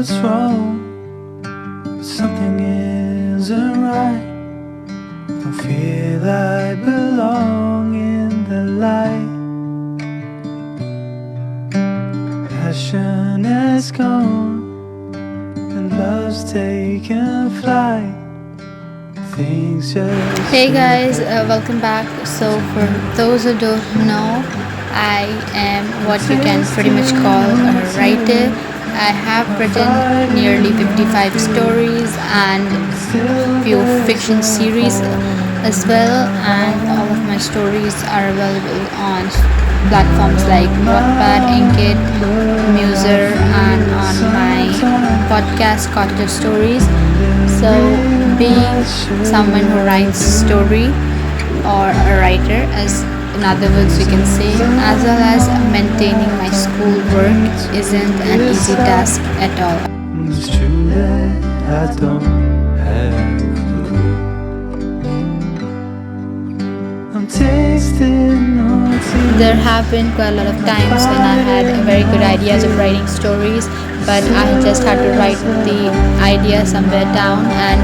what's wrong, but something isn't right. Don't feel I belong in the light. Passion has gone and love's taken flight. Things just Hey guys, welcome back. So for those who don't know, I am what you can pretty much call a writer. I have written nearly 55 stories and few fiction series as well, and all of my stories are available on platforms like Wattpad, Inkitt, Muser, and on my podcast Cottage of Stories. So being someone who writes story or a writer, as in other words you can say, as well as maintaining my school work isn't an easy task at all. It's true that I don't have a clue. I'm tasting on There have been quite a lot of times when I had very good ideas of writing stories, but I just had to write the idea somewhere down and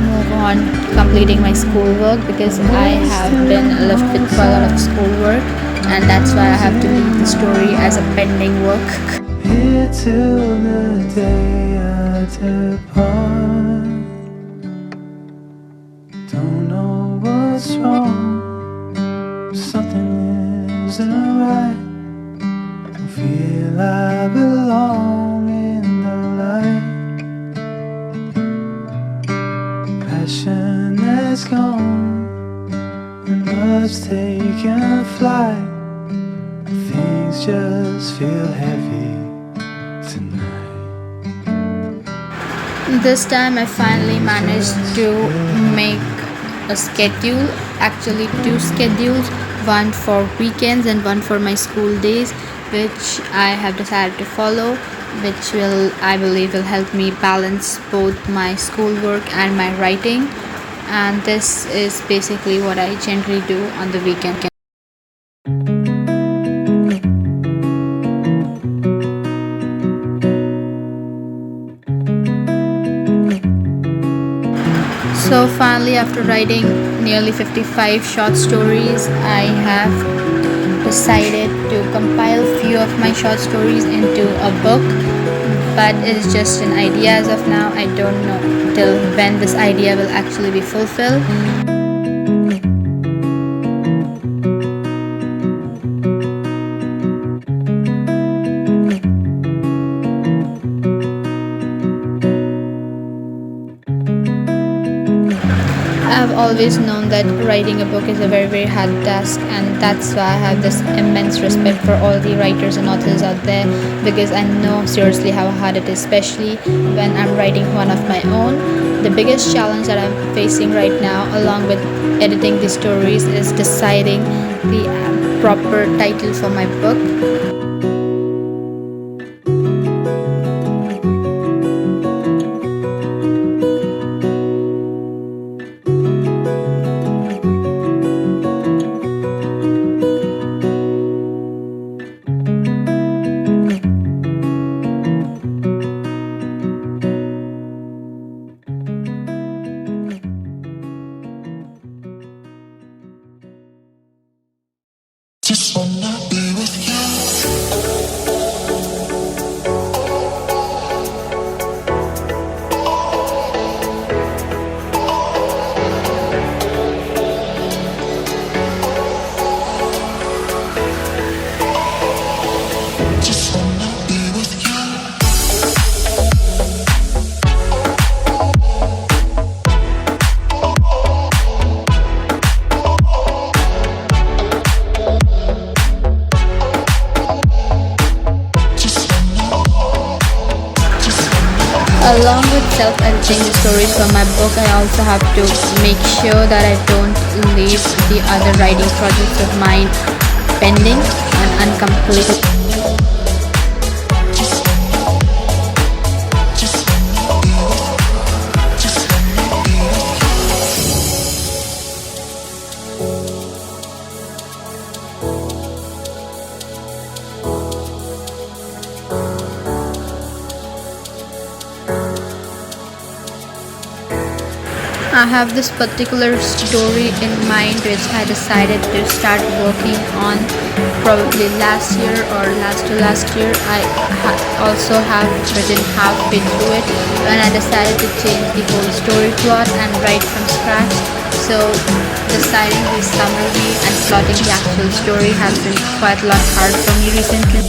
move on completing my schoolwork, because I have been left with quite a lot of schoolwork, and that's why I have to leave the story as a pending work. here till the day I depart. Don't know what's wrong, something isn't right. Don't feel I belong in the light. Passion has gone and love's taken flight. Things just feel heavy tonight. This time I finally managed to make a schedule, actually two schedules, one for weekends and one for my school days, which I have decided to follow, which will, I believe, will help me balance both my schoolwork and my writing. And this is basically what I generally do on the weekend. So finally, after writing nearly 55 short stories, I have decided to compile few of my short stories into a book, but it's just an idea as of now. I don't know till when this idea will actually be fulfilled. I've always known that writing a book is a very hard task, and that's why I have this immense respect for all the writers and authors out there, because I know seriously how hard it is, especially when I'm writing one of my own. The biggest challenge that I'm facing right now, along with editing the stories, is deciding the proper title for my book. Just wanna be with you. Just wanna be with you. Along with self-editing the stories for my book, I also have to make sure that I don't leave the other writing projects of mine pending and uncompleted. I have this particular story in mind which I decided to start working on probably last year or last to last year. I also have written halfway through it when I decided to change the whole story plot and write from scratch. So deciding the summary and plotting the actual story has been quite a lot hard for me recently.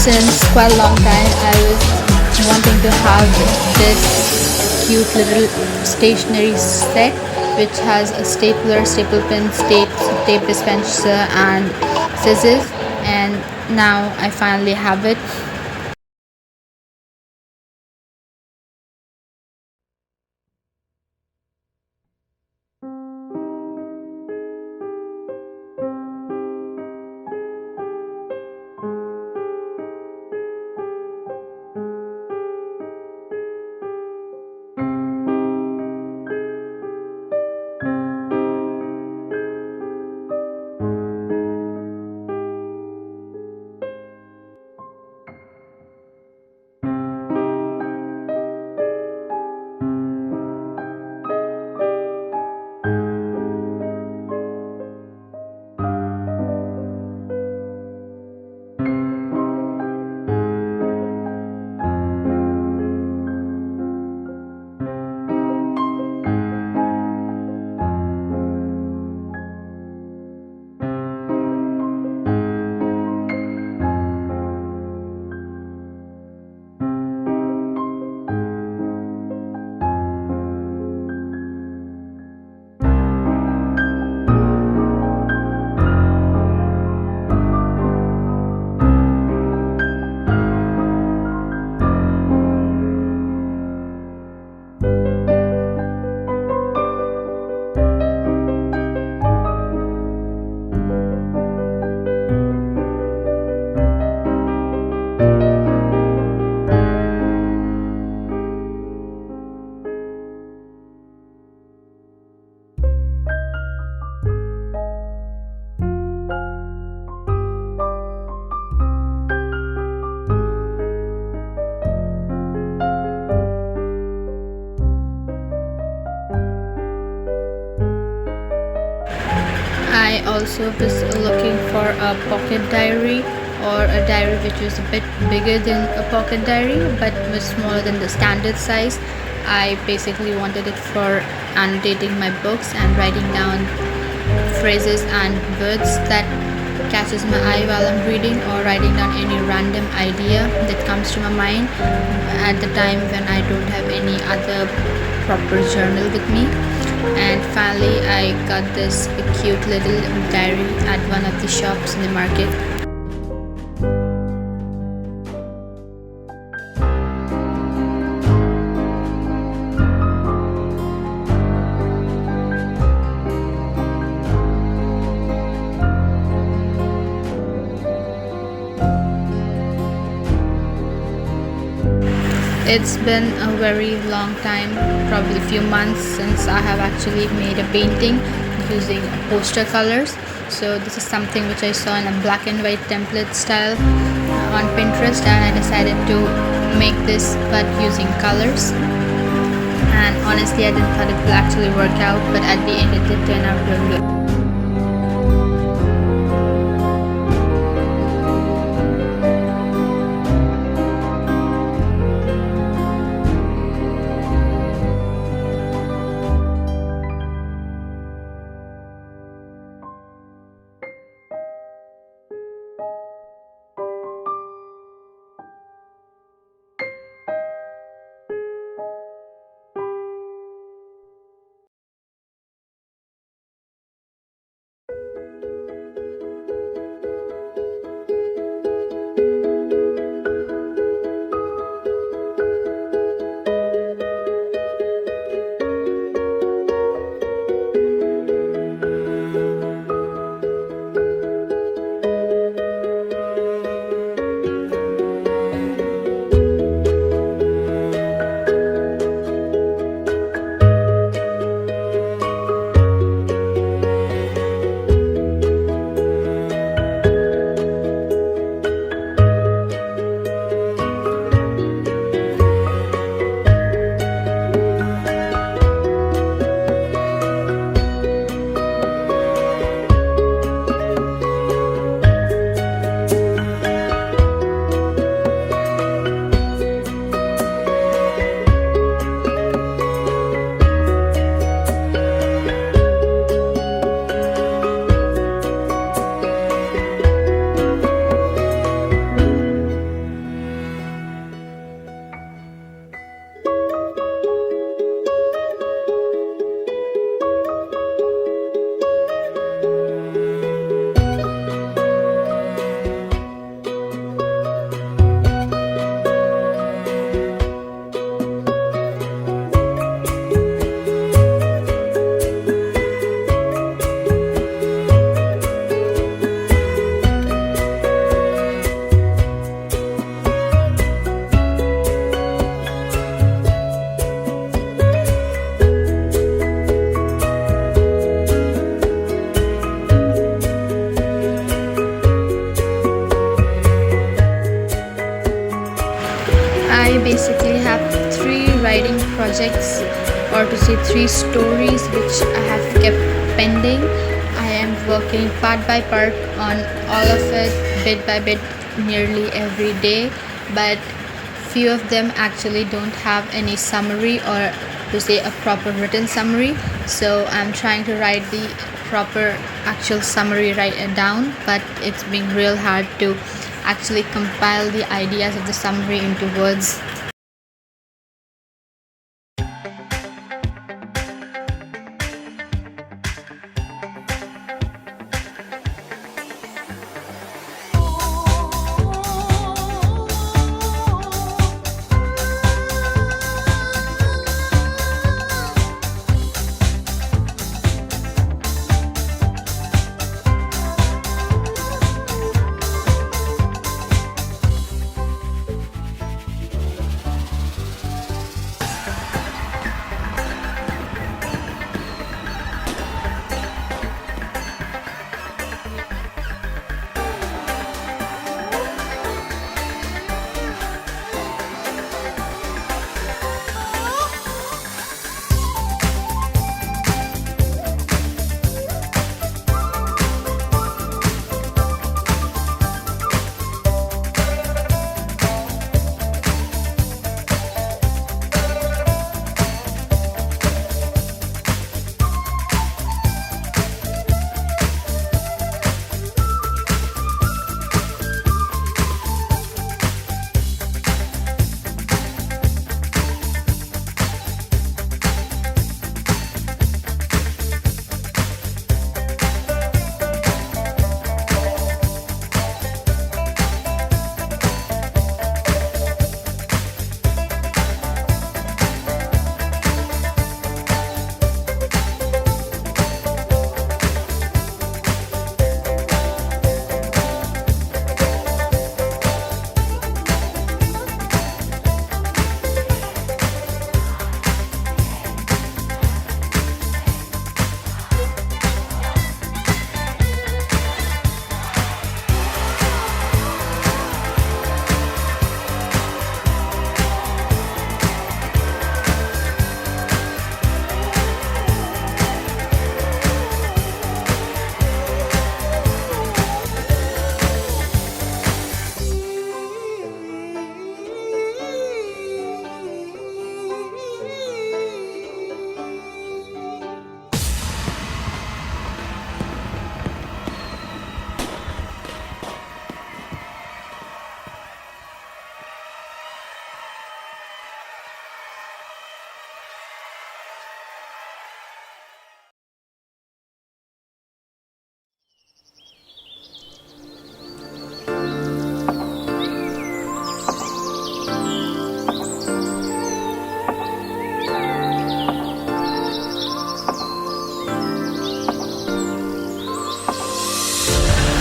Since quite a long time I was wanting to have this cute little stationery set which has a stapler, staple pins, tape dispenser and scissors, and now I finally have it. I also was looking for a pocket diary or a diary which was a bit bigger than a pocket diary but was smaller than the standard size. I basically wanted it for annotating my books and writing down phrases and words that catches my eye while I'm reading, or writing down any random idea that comes to my mind at the time when I don't have any other proper journal with me. And finally I got this cute little diary at one of the shops in the market. It's been a very long time, probably a few months, since I have actually made a painting using poster colors. So this is something which I saw in a black and white template style on Pinterest, and I decided to make this but using colors. And honestly I didn't thought it would actually work out, but at the end it did turn out really good. projects, or to say 3 stories which I have kept pending. I am working part by part on all of it, bit by bit, nearly every day, but few of them actually don't have any summary, or to say a proper written summary. So I'm trying to write the proper actual summary, write it down, but it's been real hard to actually compile the ideas of the summary into words.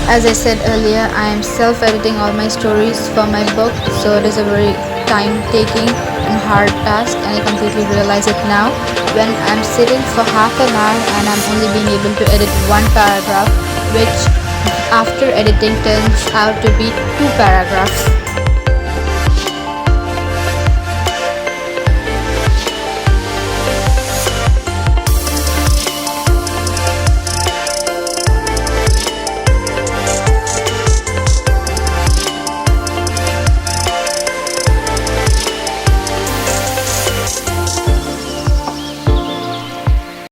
As I said earlier, I am self-editing all my stories for my book, so it is a very time-taking and hard task, and I completely realize it now when I'm sitting for half an hour and I'm only being able to edit one paragraph, which after editing turns out to be 2 paragraphs.